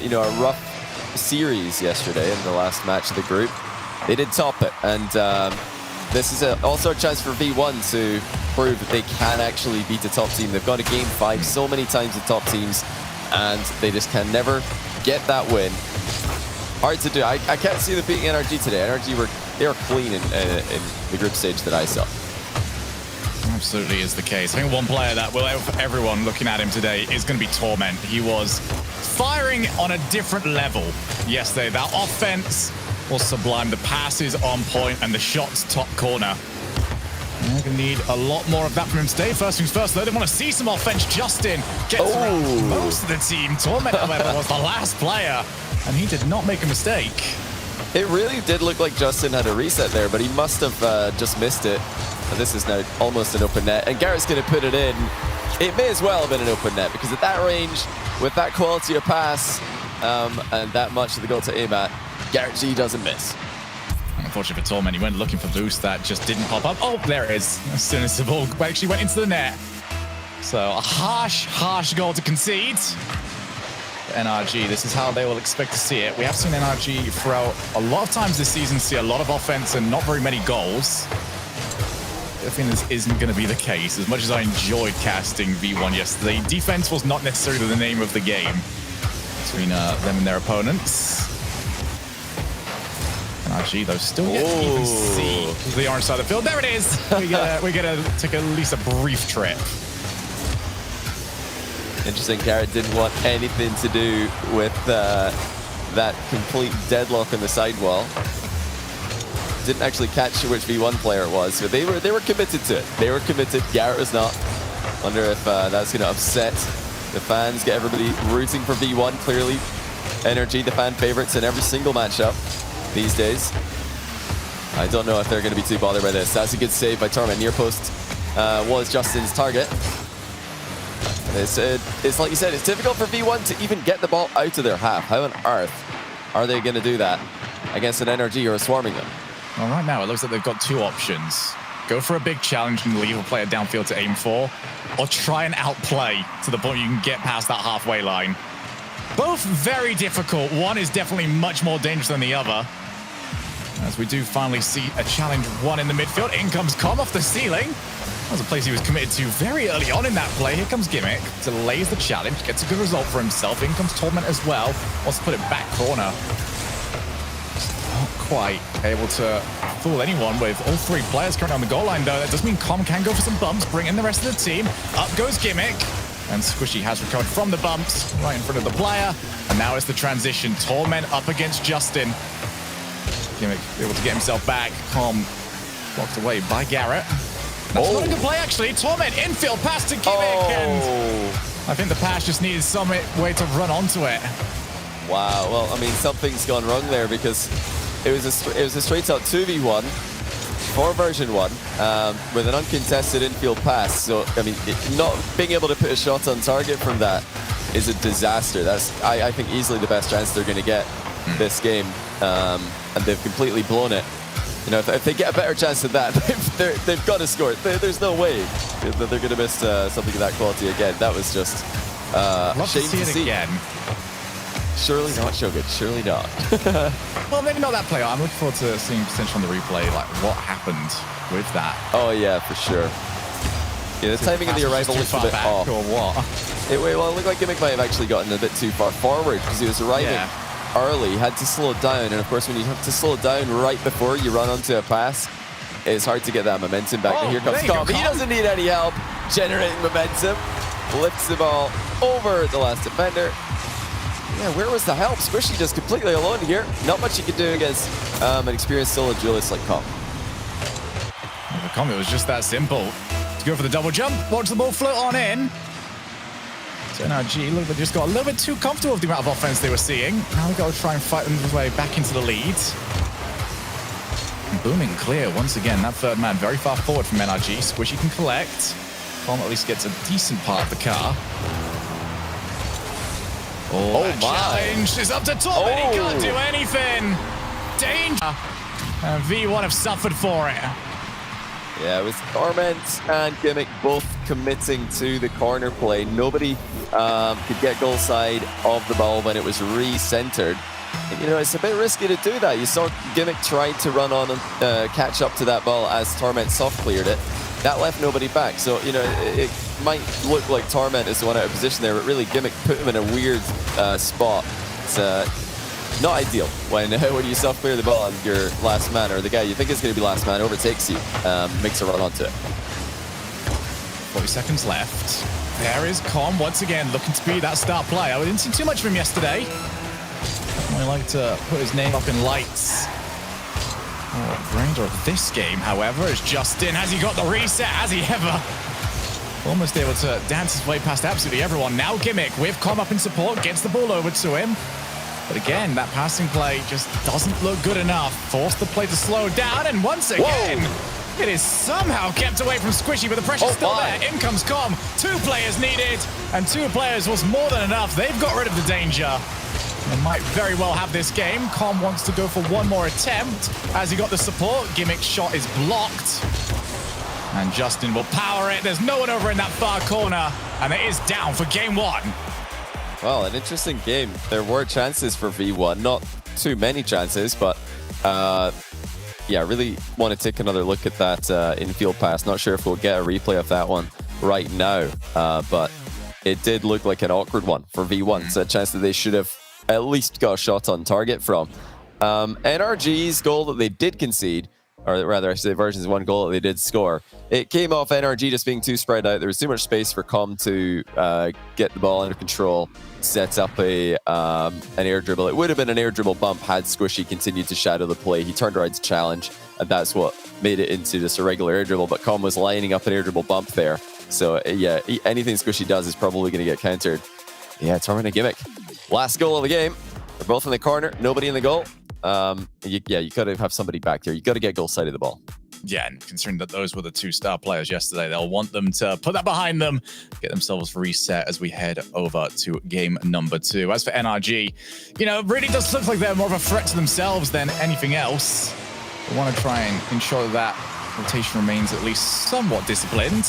you know, a rough series yesterday in the last match of the group, they did top it. And this is also a chance for V1 to prove that they can actually beat a top team. They've gone to game 5 so many times with top teams, and they just can never get that win. Hard to do. I can't see them beating NRG today. NRG they were clean in the group stage that I saw. Absolutely is the case. I think one player that will everyone looking at him today is going to be Torment. He was firing on a different level yesterday. That offense was sublime. The passes on point and the shots top corner. We're going to need a lot more of that from him today. First things first, though, they want to see some offense. Justin gets around most of the team. Torment, however, was the last player, and he did not make a mistake. It really did look like Justin had a reset there, but he must have just missed it. And this is now almost an open net, and Garrett's going to put it in. It may as well have been an open net, because at that range, with that quality of pass, and that much of the goal to aim at, Garrett G doesn't miss. Unfortunately for Torment, he went looking for boost that just didn't pop up. Oh, there it is. As soon as the ball actually went into the net. So a harsh goal to concede. NRG, this is how they will expect to see it. We have seen NRG throughout a lot of times this season see a lot of offense and not very many goals. I think this isn't going to be the case. As much as I enjoyed casting V1 yesterday, defense was not necessarily the name of the game between them and their opponents. NRG, though, still yet to even see the orange side of the field. There it is. We get to take at least a brief trip. Interesting, Garrett didn't want anything to do with that complete deadlock on the sidewall. Didn't actually catch which V1 player it was, but they were committed to it. They were committed. Garrett was not. Wonder if that's going to upset the fans, get everybody rooting for V1. Clearly, NRG, the fan favorites in every single matchup these days. I don't know if they're going to be too bothered by this. That's a good save by Torment. Near post was Justin's target. It's like you said, it's difficult for V1 to even get the ball out of their half. How on earth are they going to do that against an NRG who are swarming them? Well, right now, it looks like they've got two options. Go for a big challenge and leave a player downfield to aim for, or try and outplay to the point you can get past that halfway line. Both very difficult. One is definitely much more dangerous than the other. As we do finally see a challenge one in the midfield. In comes Com off the ceiling. That was a place he was committed to very early on in that play. Here comes Gimmick, delays the challenge, gets a good result for himself. In comes Torment as well, wants to put it back corner. Not quite able to fool anyone with all three players currently on the goal line, though. That does mean Com can go for some bumps, bring in the rest of the team. Up goes Gimmick, and Squishy has recovered from the bumps right in front of the player. And now it's the transition. Torment up against Justin. Gimmick able to get himself back. Com blocked away by Garrett. That's not a good play, actually. Torment infield pass to Gimmick, and I think the pass just needed some way to run onto it. Wow. Well, I mean, something's gone wrong there, because it was a straight out 2v1 for version 1 with an uncontested infield pass. So, I mean, not being able to put a shot on target from that is a disaster. That's, I think, easily the best chance they're going to get this game, and they've completely blown it. You know, if they get a better chance than that, they've got to score. There's no way that they're going to miss something of that quality again. That was just love shame to see it again. Surely not, Shogun. Surely not. Well, maybe not that play. I'm looking forward to seeing potential on the replay, like what happened with that. Oh yeah, for sure. Yeah, the timing of the arrival looked a bit off. Or what? Well, it looked like Gimmick might have actually gotten a bit too far forward, because he was arriving early, had to slow it down, and of course when you have to slow it down right before you run onto a pass, it's hard to get that momentum back. And here comes Com. He doesn't need any help generating momentum. Lifts the ball over the last defender. Yeah, where was the help? Squishy just completely alone here. Not much you can do against an experienced solo duelist like Com. For Com, it was just that simple. To go for the double jump, watch the ball float on in. So NRG just got a little bit too comfortable with the amount of offense they were seeing. Now we've got to try and fight them way back into the lead. Booming clear once again. That third man very far forward from NRG. Squishy can collect. Com at least gets a decent part of the car. That challenge is up to Torment. He can't do anything. Danger. And V1 have suffered for it. Yeah, it was Torment and Gimmick both committing to the corner play. Nobody could get goal side of the ball when it was re-centered. And, you know, it's a bit risky to do that. You saw Gimmick tried to run on and catch up to that ball as Torment soft cleared it. That left nobody back. So, you know, it might look like Torment is the one out of position there, but really Gimmick put him in a weird spot. It's not ideal when you soft clear the ball and your last man, or the guy you think is going to be last man, overtakes you, makes a run onto it. 40 seconds left. There is Com once again looking to be that star player. I didn't see too much of him yesterday. I like to put his name up in lights. Brander of this game, however, is Justin. Has he got the reset? Has he ever? Almost able to dance his way past absolutely everyone. Now Gimmick with Com up in support, gets the ball over to him. But again, that passing play just doesn't look good enough. Forced the play to slow down, and once again, it is somehow kept away from Squishy, but the pressure's still there. In comes Com. 2 players needed, and 2 players was more than enough. They've got rid of the danger. They might very well have this game. Com wants to go for one more attempt. As he got the support, Gimmick's shot is blocked. And Justin will power it. There's no one over in that far corner, and it is down for game 1. Well, an interesting game. There were chances for V1, not too many chances, but yeah, really want to take another look at that infield pass. Not sure if we'll get a replay of that one right now, but it did look like an awkward one for V1. It's a chance that they should have at least got a shot on target from. NRG's goal that they did concede, or rather I should say Version1 goal that they did score, it came off NRG just being too spread out. There was too much space for Com to get the ball under control, set up an air dribble. It would have been an air dribble bump had Squishy continued to shadow the play. He turned around to challenge, and that's what made it into just a regular air dribble, but Com was lining up an air dribble bump there. So yeah, anything Squishy does is probably going to get countered. Yeah, Torment and Gimmick. Last goal of the game. They're both in the corner, nobody in the goal. You got to have somebody back there. You got to get goal side of the ball. Yeah, and considering that those were the 2 star players yesterday, they'll want them to put that behind them, get themselves reset as we head over to game number 2. As for NRG, you know, it really does look like they're more of a threat to themselves than anything else. They want to try and ensure that rotation remains at least somewhat disciplined.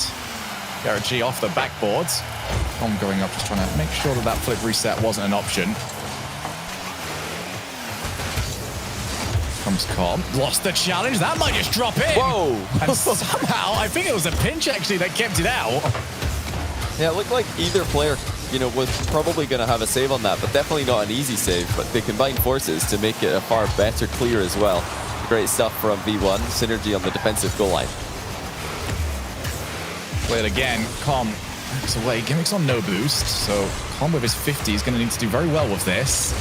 Garrett G off the backboard. Com going up, just trying to make sure that that flip reset wasn't an option. Comes Com. Lost the challenge. That might just drop in. Whoa! And somehow, I think it was a pinch actually that kept it out. Yeah, it looked like either player, you know, was probably going to have a save on that, but definitely not an easy save. But they combined forces to make it a far better clear as well. Great stuff from V1. Synergy on the defensive goal line. Played again. Com backs away. Gimmick's on no boost, so Com with his 50 is going to need to do very well with this.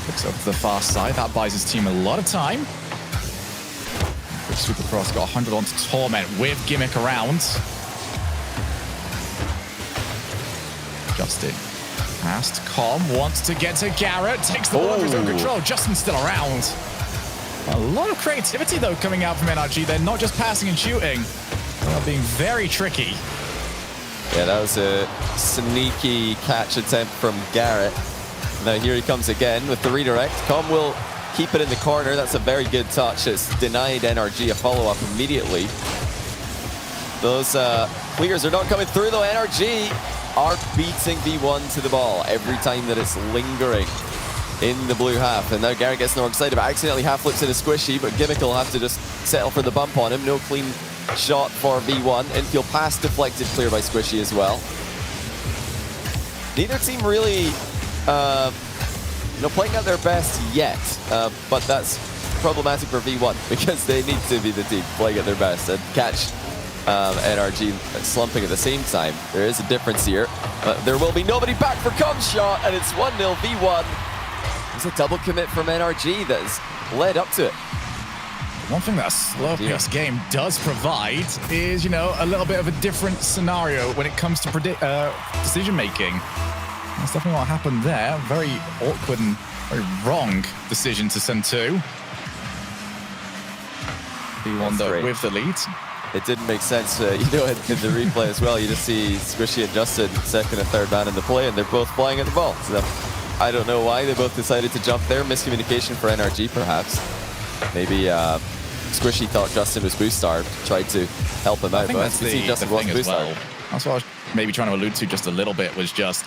Looks up to the far side. That buys his team a lot of time. Quick sweep across. Got 100 onto Torment with Gimmick around. Justin. Past. Com wants to get to Garrett. Takes the ball under his own control. Justin's still around. A lot of creativity, though, coming out from NRG. They're not just passing and shooting. They're being very tricky. Yeah, that was a sneaky catch attempt from Garrett. Now here he comes again with the redirect. Com will keep it in the corner. That's a very good touch. It's denied NRG a follow-up immediately. Those clears are not coming through, though. NRG are beating V1 to the ball every time that it's lingering in the blue half. And now Garrett gets more excited, but accidentally half flips into Squishy, but Gimmick will have to just settle for the bump on him. No clean shot for V1. Infield pass deflected clear by Squishy as well. Neither team really playing at their best yet, but that's problematic for V1 because they need to be the team playing at their best and catch NRG slumping at the same time. There is a difference here. There will be nobody back for Com's shot, and it's 1-0 V1. There's a double commit from NRG that has led up to it. One thing that a slow-paced game does provide is, you know, a little bit of a different scenario when it comes to decision-making. That's definitely what happened there. Very awkward and very wrong decision to send 2. V1 though with the lead. It didn't make sense, in the replay as well. You just see Squishy and Justin second and third man in the play, and they're both flying at the ball. So I don't know why they both decided to jump there. Miscommunication for NRG, perhaps. Maybe Squishy thought Justin was boost starved, tried to help him out, I think but that's as you see, Justin the wasn't thing as boost well. starved. That's what I was maybe trying to allude to just a little bit, was just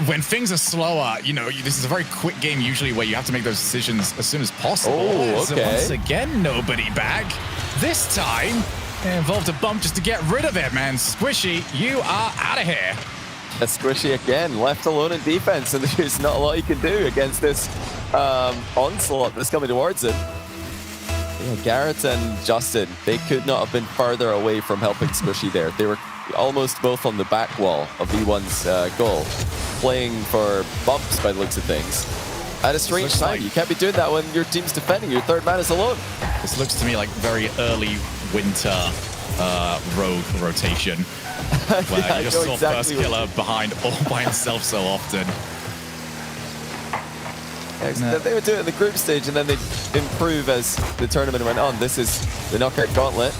when things are slower, you know, this is a very quick game usually where you have to make those decisions as soon as possible. Oh, So okay. once again, nobody back. This time, it involved a bump just to get rid of it, man. Squishy, you are out of here. A Squishy again, left alone in defense, and there's not a lot he can do against this onslaught that's coming towards him. You know, Garrett and Justin, they could not have been further away from helping Squishy there. They were almost both on the back wall of V1's goal, playing for bumps by the looks of things. At a strange time, like, you can't be doing that when your team's defending, your third man is alone. This looks to me like very early winter rogue rotation, where Yeah, you just I know saw exactly first killer behind all by himself so often. Yeah, they would do it in the group stage and then they'd improve as the tournament went on. This is the knockout gauntlet.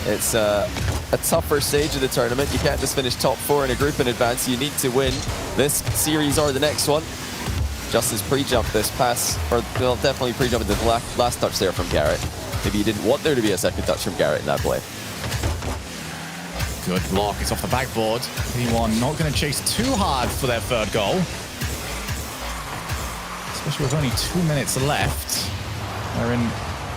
It's a tougher stage of the tournament. You can't just finish top 4 in a group in advance. You need to win this series or the next one. Justin's pre-jumped this pass, or well, definitely pre-jumped the last touch there from Garrett. Maybe you didn't want there to be a second touch from Garrett in that play. Good block. It's off the backboard. V1 not going to chase too hard for their third goal, especially with only 2 minutes left. They're in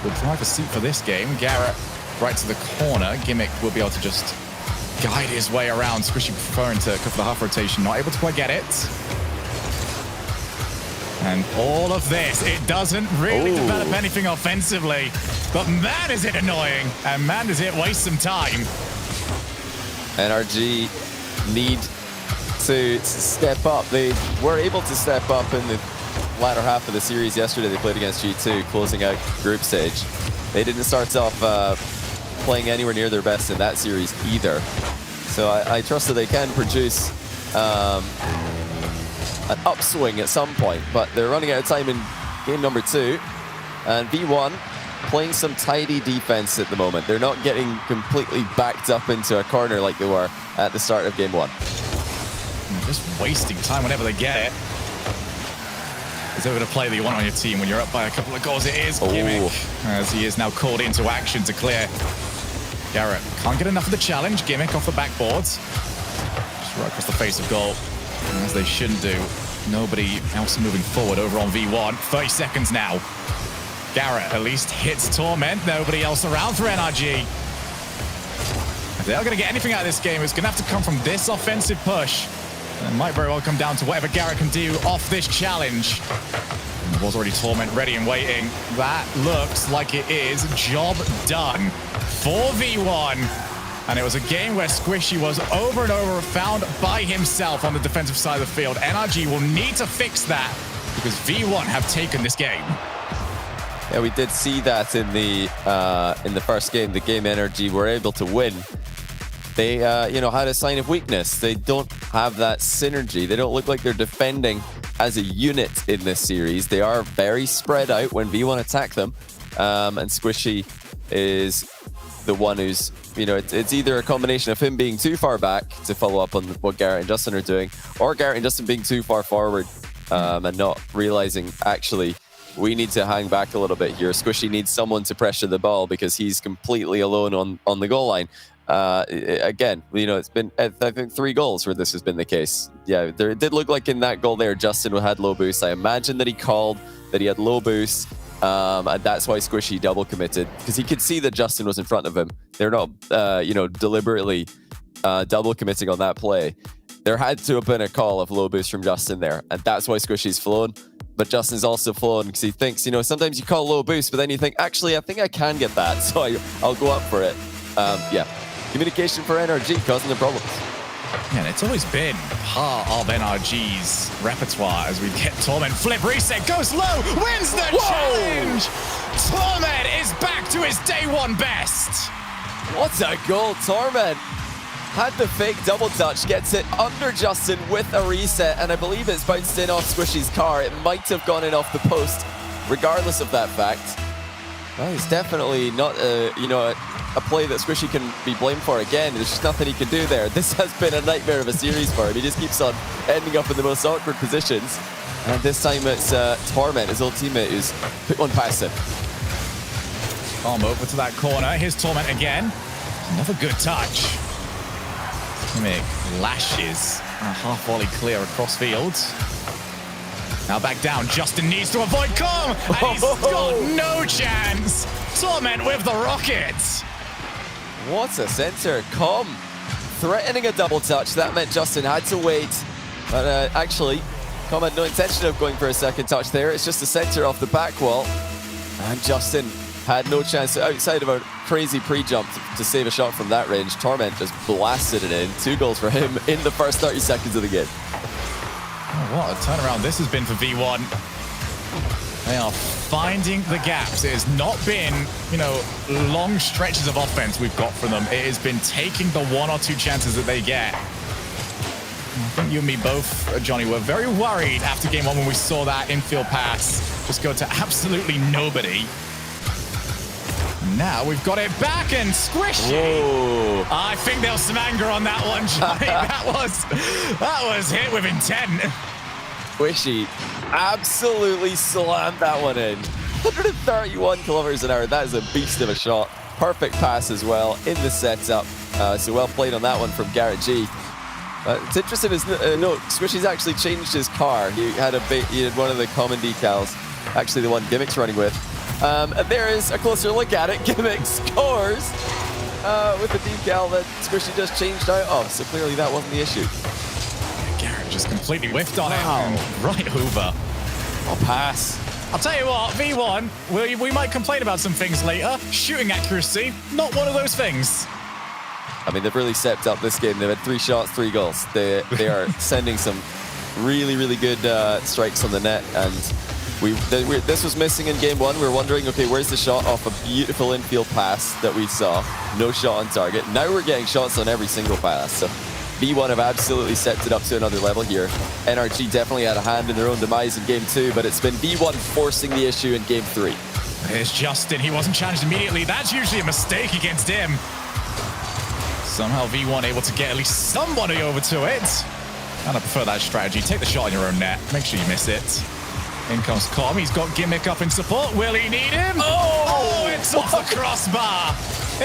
the driver's seat for this game. Garrett right to the corner. Gimmick will be able to just guide his way around. Squishy preferring to go for the half rotation. Not able to quite get it. And all of this, it doesn't really develop anything offensively. But man, is it annoying. And man, does it waste some time. NRG need to step up. They were able to step up in the latter half of the series yesterday. They played against G2, closing out group stage. They didn't start off playing anywhere near their best in that series either. So I trust that they can produce an upswing at some point, but they're running out of time in game number 2. And V1 playing some tidy defense at the moment. They're not getting completely backed up into a corner like they were at the start of game 1. Just wasting time whenever they get it. Is over the play that you want on your team when you're up by a couple of goals. It is Gimmick, as he is now called into action to clear. Garrett can't get enough of the challenge. Gimmick off the backboards. Just right across the face of goal, as they shouldn't do. Nobody else moving forward over on V1. 30 seconds now. Garrett at least hits Torment. Nobody else around for NRG. If they're going to get anything out of this game, it's going to have to come from this offensive push. And it might very well come down to whatever Garrett can do off this challenge. There was already Torment ready and waiting. That looks like it is job done for V1. And it was a game where Squishy was over and over found by himself on the defensive side of the field. NRG will need to fix that because V1 have taken this game. Yeah, we did see that in the first game, the game NRG were able to win. They, had a sign of weakness. They don't have that synergy. They don't look like they're defending as a unit in this series. They are very spread out when V1 attack them. And Squishy is the one who's, it's either a combination of him being too far back to follow up on what Garrett and Justin are doing, or Garrett and Justin being too far forward and not realizing, actually, we need to hang back a little bit here. Squishy needs someone to pressure the ball because he's completely alone on the goal line. Again, it's been, I think, 3 goals where this has been the case. Yeah, it did look like in that goal there, Justin had low boost. I imagine that he called that he had low boost, and that's why Squishy double committed, because he could see that Justin was in front of him. They're not, deliberately double committing on that play. There had to have been a call of low boost from Justin there, and that's why Squishy's flown. But Justin's also flown because he thinks, sometimes you call low boost, but then you think, actually, I think I can get that, so I'll go up for it. Yeah. Communication for NRG causing the problems. Yeah, and it's always been part of NRG's repertoire as we get Torment. Flip, reset, goes low, wins the challenge! Torment is back to his day 1 best! What a goal, Torment! Had the fake double touch, gets it under Justin with a reset, and I believe it's bounced in off Squishy's car. It might have gone in off the post, regardless of that fact. Well, it's definitely not a play that Squishy can be blamed for again. There's just nothing he can do there. This has been a nightmare of a series for him. He just keeps on ending up in the most awkward positions. And this time it's Torment, his old teammate, who's put one past him. Calm over to that corner. Here's Torment again. Another good touch. Gimmick lashes. A half volley clear across field. Now back down. Justin needs to avoid Calm. And he's got no chance. Torment with the rockets. What a center. Calm threatening a double touch. That meant Justin had to wait. But actually, Calm had no intention of going for a second touch there. It's just a center off the back wall. And Justin had no chance outside of a crazy pre-jump to save a shot from that range. Torment just blasted it in. 2 goals for him in the first 30 seconds of the game. Oh, what a turnaround this has been for V1. They are finding the gaps. It has not been, long stretches of offense we've got from them. It has been taking the 1 or 2 chances that they get. I think you and me both, Johnny, were very worried after game 1 when we saw that infield pass just go to absolutely nobody. Now we've got it back and Squishy. Whoa. I think there was some anger on that one, Johnny. that was hit with intent. Squishy absolutely slammed that one in. 131 kilometers an hour. That is a beast of a shot. Perfect pass as well in the setup. So well played on that one from Garrett G. It's interesting is note, Squishy's actually changed his car. He had one of the common decals, actually the one Gimmick's running with. And there is a closer look at it. Gimmick scores with the decal that Squishy just changed out of. So clearly that wasn't the issue. Garrett just completely whiffed on it. Right over. Oh, pass. I'll tell you what, V1, we might complain about some things later. Shooting accuracy, not one of those things. I mean, they've really stepped up this game. They've had 3 shots, 3 goals. They are sending some really, really good strikes on the net. And this was missing in game 1. We were wondering, okay, where's the shot off a beautiful infield pass that we saw? No shot on target. Now we're getting shots on every single pass. So V1 have absolutely stepped it up to another level here. NRG definitely had a hand in their own demise in game 2, but it's been V1 forcing the issue in game 3. Here's Justin. He wasn't challenged immediately. That's usually a mistake against him. Somehow V1 able to get at least somebody over to it. And I prefer that strategy. Take the shot on your own net. Make sure you miss it. In comes Com. He's got Gimmick up in support. Will he need him? Oh, it's off the crossbar.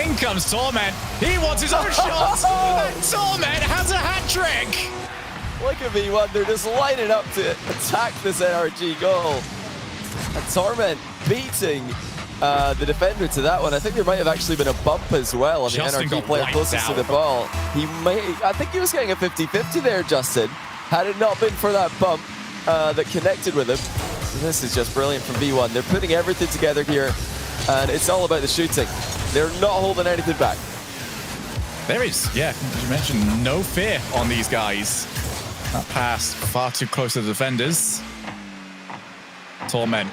In comes Torment. He wants his own shot. And Torment has a hat trick. Look at V1. They're just lining up to attack this NRG goal. And Torment beating the defender to that one. I think there might have actually been a bump as well on the NRG player closest to the ball. I think he was getting a 50-50 there, Justin, had it not been for that bump that connected with him. So this is just brilliant from V1. They're putting everything together here, and it's all about the shooting. They're not holding anything back. There is, yeah, as you mentioned, no fear on these guys. That pass far too close to the defenders. Torment,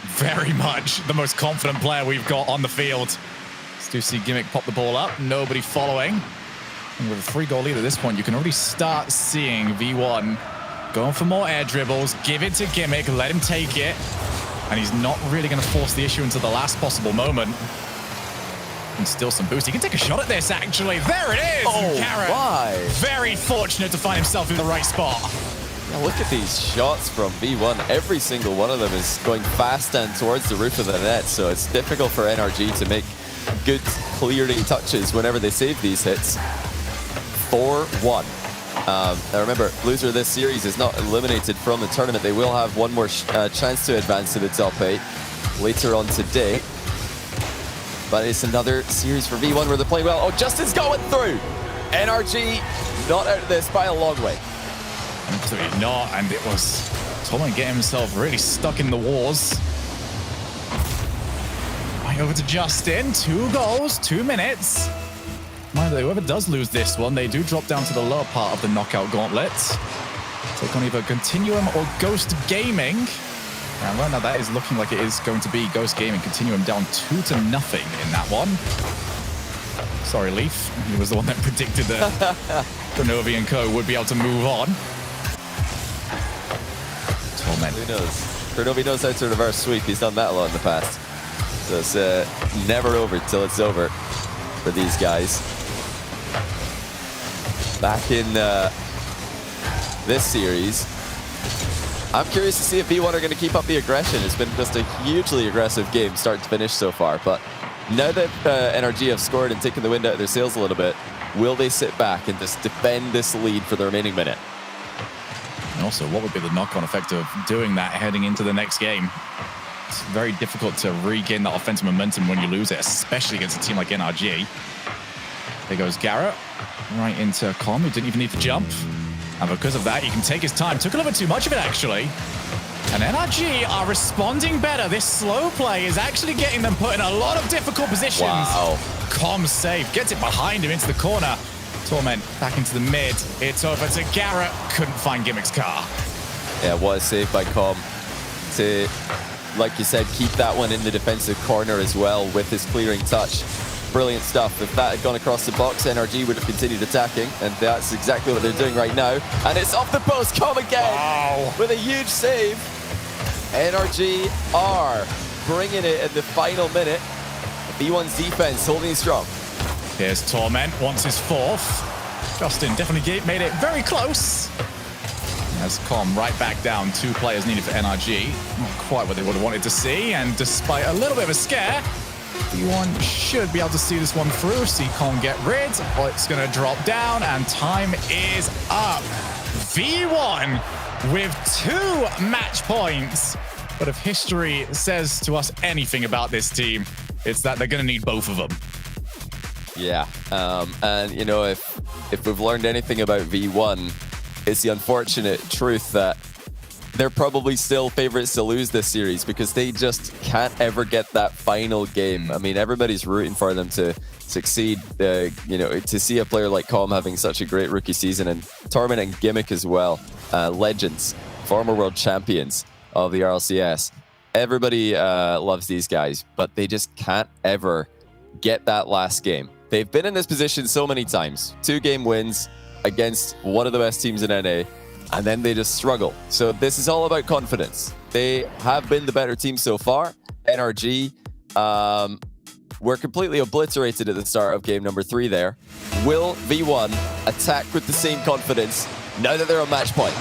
very much the most confident player we've got on the field. Let's do see Gimmick pop the ball up. Nobody following. And with a 3-goal lead at this point, you can already start seeing V1 going for more air dribbles. Give it to Gimmick. Let him take it. And he's not really going to force the issue until the last possible moment. And still some boost. He can take a shot at this, actually. There it is! Oh, Garrett, why? very fortunate to find himself in the right spot. Yeah, look at these shots from V1. Every single one of them is going fast and towards the roof of the net, so it's difficult for NRG to make good clearing touches whenever they save these hits. 4-1. Now remember, loser of this series is not eliminated from the tournament. They will have one more chance to advance to the top 8 later on today. But it's another series for V1 where they're playing well. Oh, Justin's going through! NRG not out of this by a long way. Absolutely not, and it was Torment getting himself really stuck in the wars. Right over to Justin. 2 goals, 2 minutes. Mind you, whoever does lose this one, they do drop down to the lower part of the knockout gauntlet. Take on either Continuum or Ghost Gaming. And right now that is looking like it is going to be Ghost Gaming. Continuum down 2-0 in that one. Sorry, Leaf. He was the one that predicted that Cronovi and Co. would be able to move on. Torment. Who knows? Cronovi knows how to reverse sweep. He's done that a lot in the past. So it's never over till it's over for these guys. Back in this series, I'm curious to see if V1 are going to keep up the aggression. It's been just a hugely aggressive game start to finish so far, but Now that NRG have scored and taken the wind out of their sails a little bit, will they sit back and just defend this lead for the remaining minute? And also, what would be the knock-on effect of doing that heading into the next game? It's very difficult to regain that offensive momentum when you lose it, especially against a team like NRG. There goes Garrett, right into Com, who didn't even need to jump. And because of that, he can take his time. Took a little bit too much of it, actually. And NRG are responding better. This slow play is actually getting them put in a lot of difficult positions. Wow. Com safe, gets it behind him into the corner. Torment back into the mid. It's over to Garrett. Couldn't find Gimmick's car. Yeah, what a save by Com to, like you said, keep that one in the defensive corner as well with his clearing touch. Brilliant stuff. If that had gone across the box, NRG would have continued attacking, and that's exactly what they're doing right now. And it's off the post. Com again. Wow. With a huge save. NRG are bringing it in the final minute. V1's defense holding strong. Here's Torment, wants his fourth. Justin definitely made it very close. As Com right back down, 2 players needed for NRG. Not quite what they would have wanted to see, and despite a little bit of a scare, V1 should be able to see this one through. See Com get rid. Oh, it's going to drop down, and time is up. V1 with 2 match points. But if history says to us anything about this team, it's that they're going to need both of them. Yeah, and you know, if we've learned anything about V1, it's the unfortunate truth that they're probably still favorites to lose this series because they just can't ever get that final game. I mean, everybody's rooting for them to succeed. You know, to see a player like Com having such a great rookie season, and Torment and Gimmick as well, legends, former world champions of the RLCS. Everybody loves these guys, but they just can't ever get that last game. They've been in this position so many times. 2-game wins against one of the best teams in NA, and then they just struggle. So this is all about confidence. They have been the better team so far. NRG were completely obliterated at the start of game number 3 there. Will V1 attack with the same confidence now that they're on match point?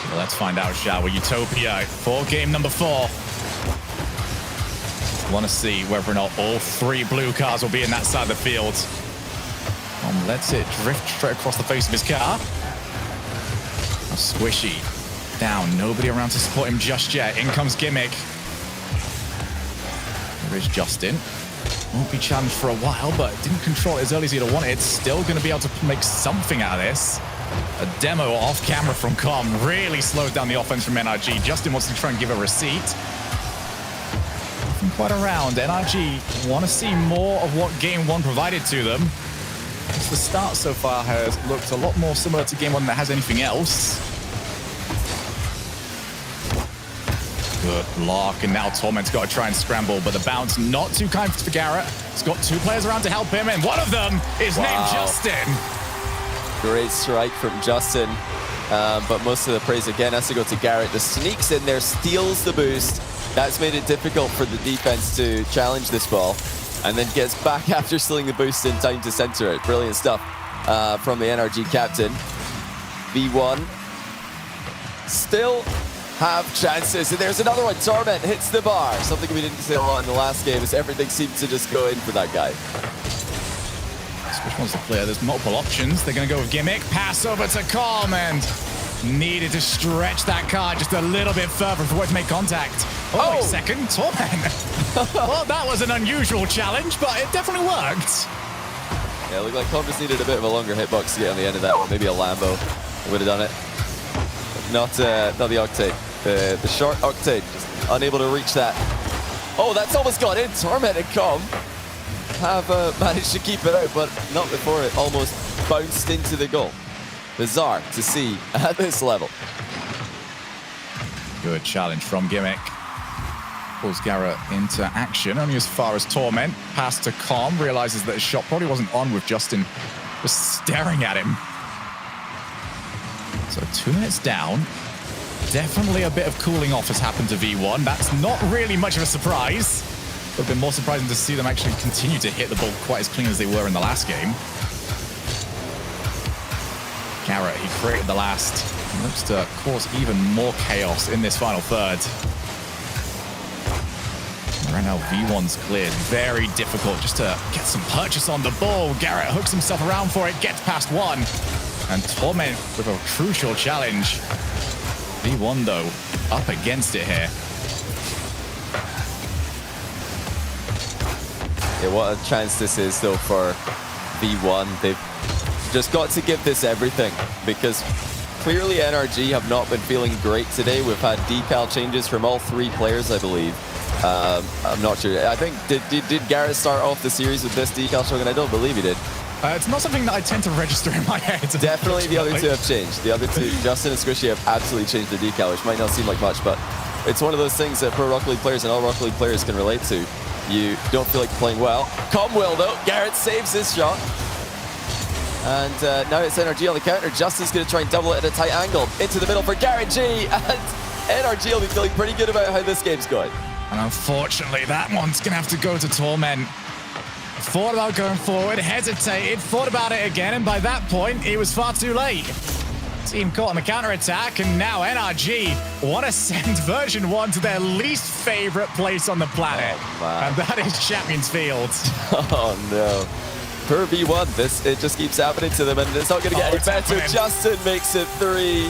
Well, let's find out, shall we? Utopia for game number 4. Want to see whether or not all 3 blue cars will be in that side of the field. Lets it drift straight across the face of his car. Squishy down, nobody around to support him just yet. In comes Gimmick. There is Justin. Won't be challenged for a while, but didn't control it as early as he'd have wanted. Still going to be able to make something out of this. A demo off camera from Com really slowed down the offense from NRG. Justin wants to try and give a receipt. Nothing quite around. NRG want to see more of what Game 1 provided to them. The start so far has looked a lot more similar to Game 1 than it has anything else. Good block, and now Torment's got to try and scramble, but the bounce not too kind for Garrett. He's got 2 players around to help him, and one of them is named Justin. Great strike from Justin, but most of the praise again has to go to Garrett. The sneaks in there, steals the boost. That's made it difficult for the defense to challenge this ball, and then gets back after stealing the boost in time to center it. Brilliant stuff from the NRG captain. V1 still have chances, and there's another one. Torment hits the bar. Something we didn't see a lot in the last game is everything seemed to just go in for that guy. Which one's the clear? There's multiple options. They're going to go with Gimmick. Pass over to Com, and needed to stretch that car just a little bit further for it to make contact. Oh, wait a second. Torment. Well, that was an unusual challenge, but it definitely worked. Yeah, it looked like Com just needed a bit of a longer hitbox to get on the end of that one. Maybe a Lambo would have done it. Not the Octane. The short Octane, just unable to reach that. Oh, that's almost got in. Torment and Com have managed to keep it out, but not before it almost bounced into the goal. Bizarre to see at this level. Good challenge from Gimmick. Pulls Garrett into action, only as far as Torment. Pass to Com, realizes that his shot probably wasn't on with Justin just staring at him. So 2 minutes down. Definitely a bit of cooling off has happened to V1. That's not really much of a surprise. It would have been more surprising to see them actually continue to hit the ball quite as clean as they were in the last game. Garrett, he created the last. He looks to cause even more chaos in this final third. Right now, V1's cleared. Very difficult just to get some purchase on the ball. Garrett hooks himself around for it, gets past one. And Torment with a crucial challenge. V1, though, up against it here. Yeah, what a chance this is, though, for V1. They've just got to give this everything, because clearly NRG have not been feeling great today. We've had decal changes from all 3 players, I believe. I'm not sure. I think, did Garrett start off the series with this decal, Shogun? I don't believe he did. It's not something that I tend to register in my head. Definitely the other 2 have changed. The other 2, Justin and Squishy, have absolutely changed their decal, which might not seem like much, but it's one of those things that pro Rocket League players and all Rocket League players can relate to. You don't feel like playing well. Com will, though. Garrett saves his shot. And now it's NRG on the counter. Justin's going to try and double it at a tight angle. Into the middle for Garrett G. And NRG will be feeling pretty good about how this game's going. And unfortunately, that one's going to have to go to Torment. Thought about going forward, hesitated, thought about it again, and by that point, it was far too late. Team caught on the counter-attack, and now NRG want to send Version1 to their least favorite place on the planet. Oh, and that is Champions Field. Oh, no. Per V1, it just keeps happening to them, and it's not going to get any better. Happening. Justin makes it 3.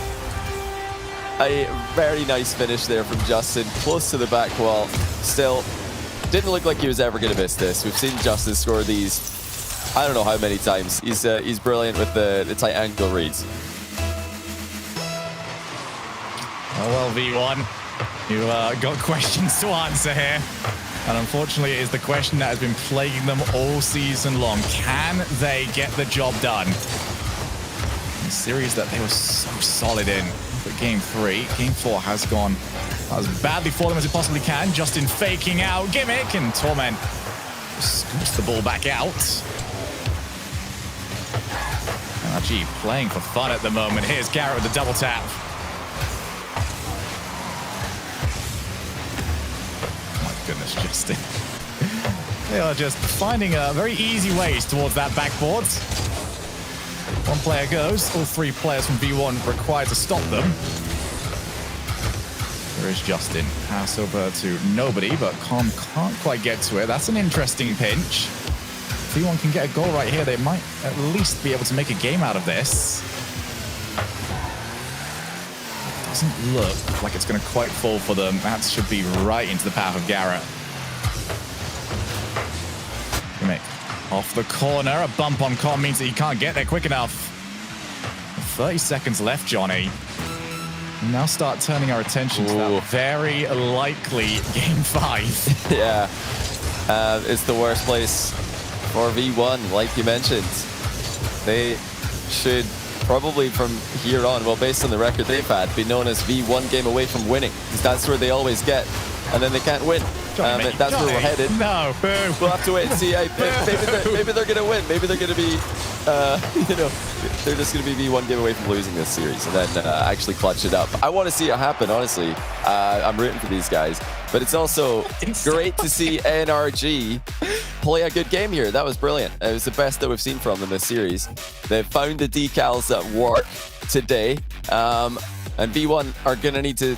A very nice finish there from Justin, close to the back wall. Still, didn't look like he was ever going to miss this. We've seen Justin score these, I don't know how many times. He's brilliant with the tight angle reads. Oh, well, V1, you got questions to answer here. And unfortunately, it is the question that has been plaguing them all season long. Can they get the job done? A series that they were so solid in. But game 3, game 4 has gone as badly for them as it possibly can. Justin faking out gimmick, and Torment scoops the ball back out. NRG playing for fun at the moment. Here's Garrett with the double tap. Goodness, Justin. They are just finding very easy ways towards that backboard. One player goes, all 3 players from V1 required to stop them. There is Justin. Pass over to nobody, but Com can't quite get to it. That's an interesting pinch. If V1 can get a goal right here, they might at least be able to make a game out of this. Doesn't look like it's going to quite fall for them. That should be right into the path of Garrett. Gimmick off the corner. A bump on Com means that he can't get there quick enough. 30 seconds left, Johnny. We now start turning our attention to that very likely game 5. Yeah, it's the worst place for V1, like you mentioned. They should probably from here on, well, based on the record they've had, be known as V1 game away from winning, because that's where they always get, and then they can't win. That's where we're headed. No, boo. We'll have to wait and see. Maybe they're going to win. Maybe they're going to be, they're just going to be V1 game away from losing this series, and then actually clutch it up. I want to see it happen, honestly. I'm rooting for these guys. But it's also great to see NRG play a good game here. That was brilliant. It was the best that we've seen from them this series. They've found the decals that work today. And V1 are going to need to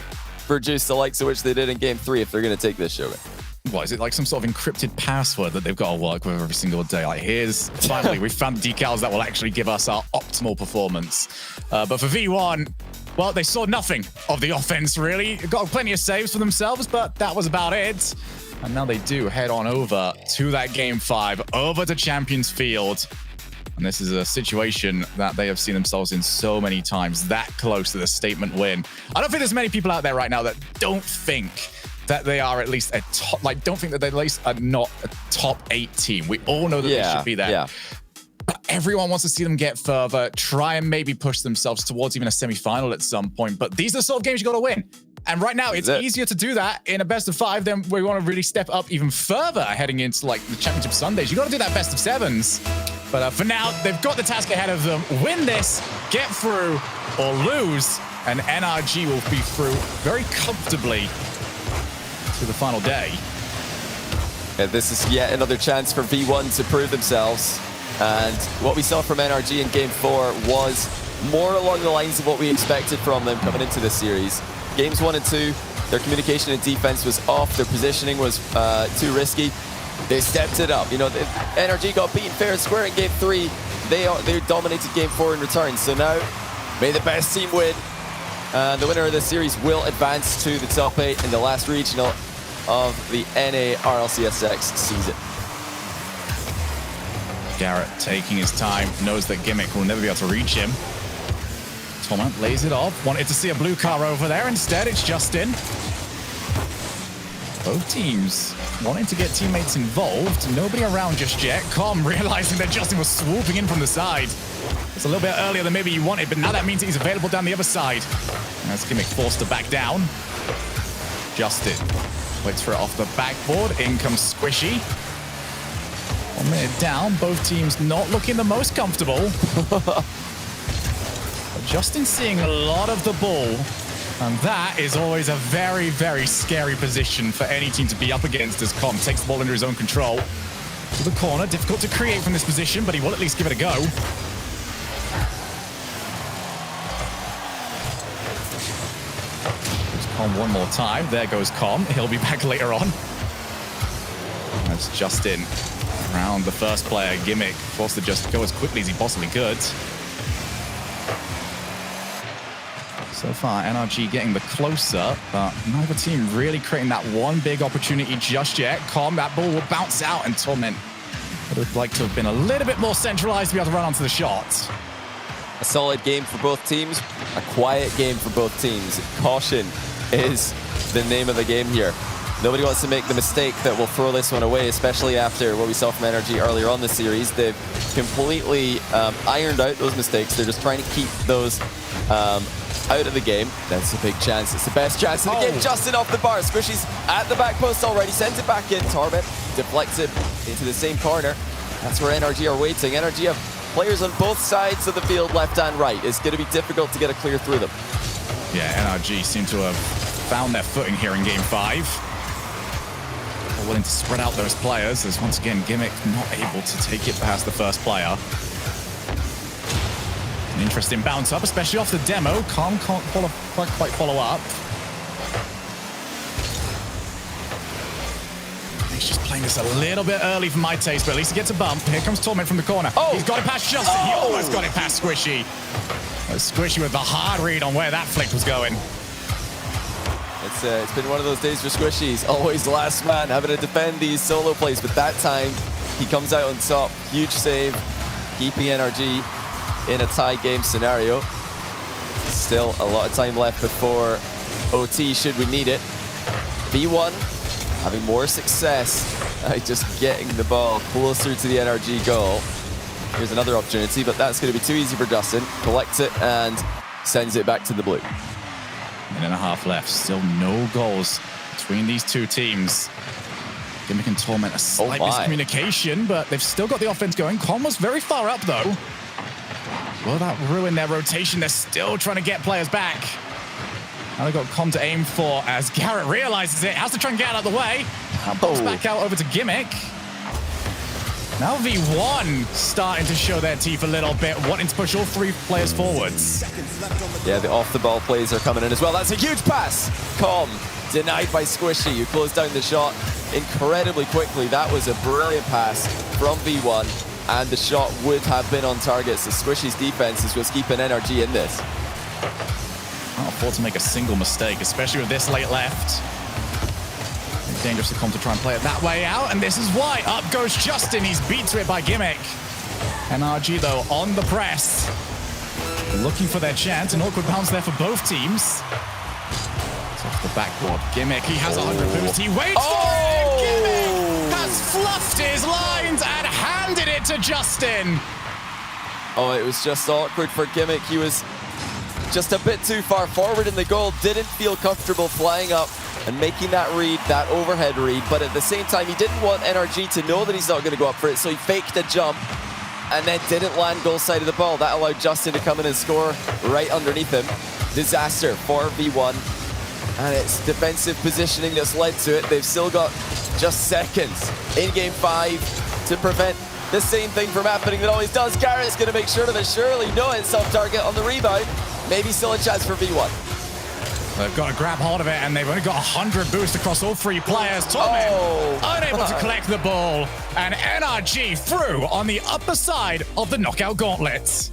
produce the likes of which they did in Game 3 if they're going to take this, Shogun. What, is it like some sort of encrypted password that they've got to work with every single day? Like, here's, finally, we found decals that will actually give us our optimal performance. But for V1, well, they saw nothing of the offense, really. Got plenty of saves for themselves, but that was about it. And now they do head on over to that Game 5, over to Champions Field. And this is a situation that they have seen themselves in so many times, that close to the statement win. I don't think there's many people out there right now that don't think that they are at least a top, don't think that they at least are not a top 8 team. We all know that they should be there. Yeah. But everyone wants to see them get further, try and maybe push themselves towards even a semi-final at some point. But these are the sort of games you got to win. And right now, it's easier to do that in a best of 5 than we want to really step up even further heading into the Championship Sundays. You got to do that best of 7s. But for now, they've got the task ahead of them. Win this, get through, or lose, and NRG will be through very comfortably to the final day. And this is yet another chance for V1 to prove themselves. And what we saw from NRG in Game 4 was more along the lines of what we expected from them coming into this series. Games 1 and 2, Their communication and defense was off. Their positioning was too risky. They stepped it up. You know, NRG got beaten fair and square in Game 3. They dominated Game 4 in return. So now, may the best team win. The winner of this series will advance to the top 8 in the last regional of the NA RLCS season. Garrett taking his time, knows that Gimmick will never be able to reach him. Torment lays it off. Wanted to see a blue car over there. Instead, it's Justin. Both teams wanting to get teammates involved. Nobody around just yet. Com realizing that Justin was swooping in from the side. It's a little bit earlier than maybe you wanted, but now that means that he's available down the other side. As Gimmick forced to back down. Justin waits for it off the backboard. In comes Squishy. 1 minute down. Both teams not looking the most comfortable. But Justin seeing a lot of the ball. And that is always a very, very scary position for any team to be up against as Com takes the ball under his own control. To the corner, difficult to create from this position, but he will at least give it a go. There's Com one more time. There goes Com. He'll be back later on. That's Justin around the first player. Gimmick forced to just go as quickly as he possibly could. So far, NRG getting the close-up, but neither team really creating that one big opportunity just yet. Com, that ball will bounce out, and Torment would have liked to have been a little bit more centralized to be able to run onto the shot. A solid game for both teams, a quiet game for both teams. Caution is the name of the game here. Nobody wants to make the mistake that will throw this one away, especially after what we saw from NRG earlier on the series. They've completely ironed out those mistakes. They're just trying to keep those out of the game. That's a big chance. It's the best chance of the game. Justin off the bar. Squishy's at the back post already. Sends it back in. Torment deflects it into the same corner. That's where NRG are waiting. NRG have players on both sides of the field, left and right. It's going to be difficult to get a clear through them. Yeah, NRG seem to have found their footing here in Game 5. They're willing to spread out those players, as once again, Gimmick not able to take it past the first player. An interesting bounce up, especially off the demo. Com can't quite follow up. He's just playing this a little bit early for my taste, but at least he gets a bump. Here comes Torment from the corner. He's got it past Justin. He almost got it past Squishy. Squishy with the hard read on where that flick was going. It's been one of those days for Squishy. He's always the last man having to defend these solo plays, but that time he comes out on top. Huge save, keeping NRG in a tie game scenario. Still a lot of time left before OT should we need it. V1 having more success just getting the ball closer to the NRG goal. Here's another opportunity, but that's going to be too easy for Justin. Collects it and sends it back to the blue. Minute and a half left. Still no goals between these two teams. Gimmick and Torment a slight miscommunication, but they've still got the offense going. Com was very far up, though. Will that ruin their rotation? They're still trying to get players back. Now they've got Com to aim for as Garrett realizes it. Has to try and get out of the way. Box back out over to Gimmick. Now V1 starting to show their teeth a little bit, wanting to push all three players forwards. Yeah, the off-the-ball plays are coming in as well. That's a huge pass. Com denied by Squishy, who closed down the shot incredibly quickly. That was a brilliant pass from V1, and the shot would have been on target. So Squishy's defense is what's keeping NRG in this. Can't afford to make a single mistake, especially with this late left. Dangerous to come to try and play it that way out, and this is why. Up goes Justin. He's beat to it by Gimmick. NRG, though, on the press. Looking for their chance. An awkward bounce there for both teams. It's off the backboard. Gimmick, he has 100 boost. He waits for it. Gimmick has fluffed his lines and handed it to Justin. Oh, it was just awkward for Gimmick. He was just a bit too far forward in the goal. Didn't feel comfortable flying up and making that read, that overhead read, but at the same time, he didn't want NRG to know that he's not going to go up for it, so he faked a jump and then didn't land goal side of the ball. That allowed Justin to come in and score right underneath him. Disaster for V1, and it's defensive positioning that's led to it. They've still got just seconds in Game 5 to prevent the same thing from happening that always does. Garrett's going to make sure that surely no hits off target on the rebound. Maybe still a chance for V1. They've got to grab hold of it, and they've only got 100 boost across all 3 players. Tommen unable to collect the ball, and NRG through on the upper side of the knockout gauntlets.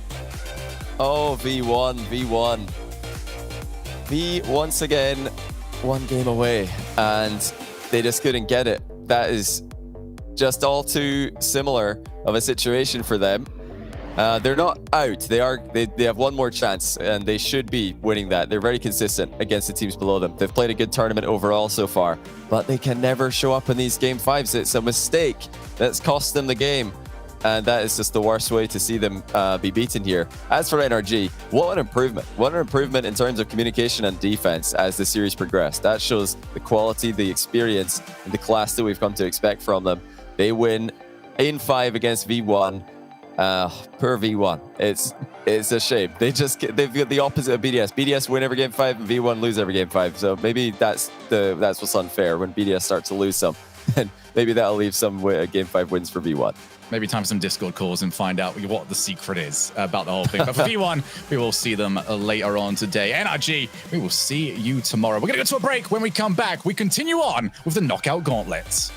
Oh, V1. V once again 1 game away, and they just couldn't get it. That is just all too similar of a situation for them. They're not out. They have 1 more chance, and they should be winning that. They're very consistent against the teams below them. They've played a good tournament overall so far, but they can never show up in these game 5s. It's a mistake that's cost them the game, and that is just the worst way to see them be beaten here. As for NRG, what an improvement. What an improvement in terms of communication and defense as the series progressed. That shows the quality, the experience, and the class that we've come to expect from them. They win in 5 against V1. Per V1. It's a shame. They've got the opposite of BDS. BDS win every game 5 and V1 lose every game 5. So maybe that's what's unfair when BDS starts to lose some. And maybe that'll leave some game 5 wins for V1. Maybe time for some Discord calls and find out what the secret is about the whole thing. But for V1, we will see them later on today. NRG, we will see you tomorrow. We're going to go to a break. When we come back, we continue on with the knockout gauntlets.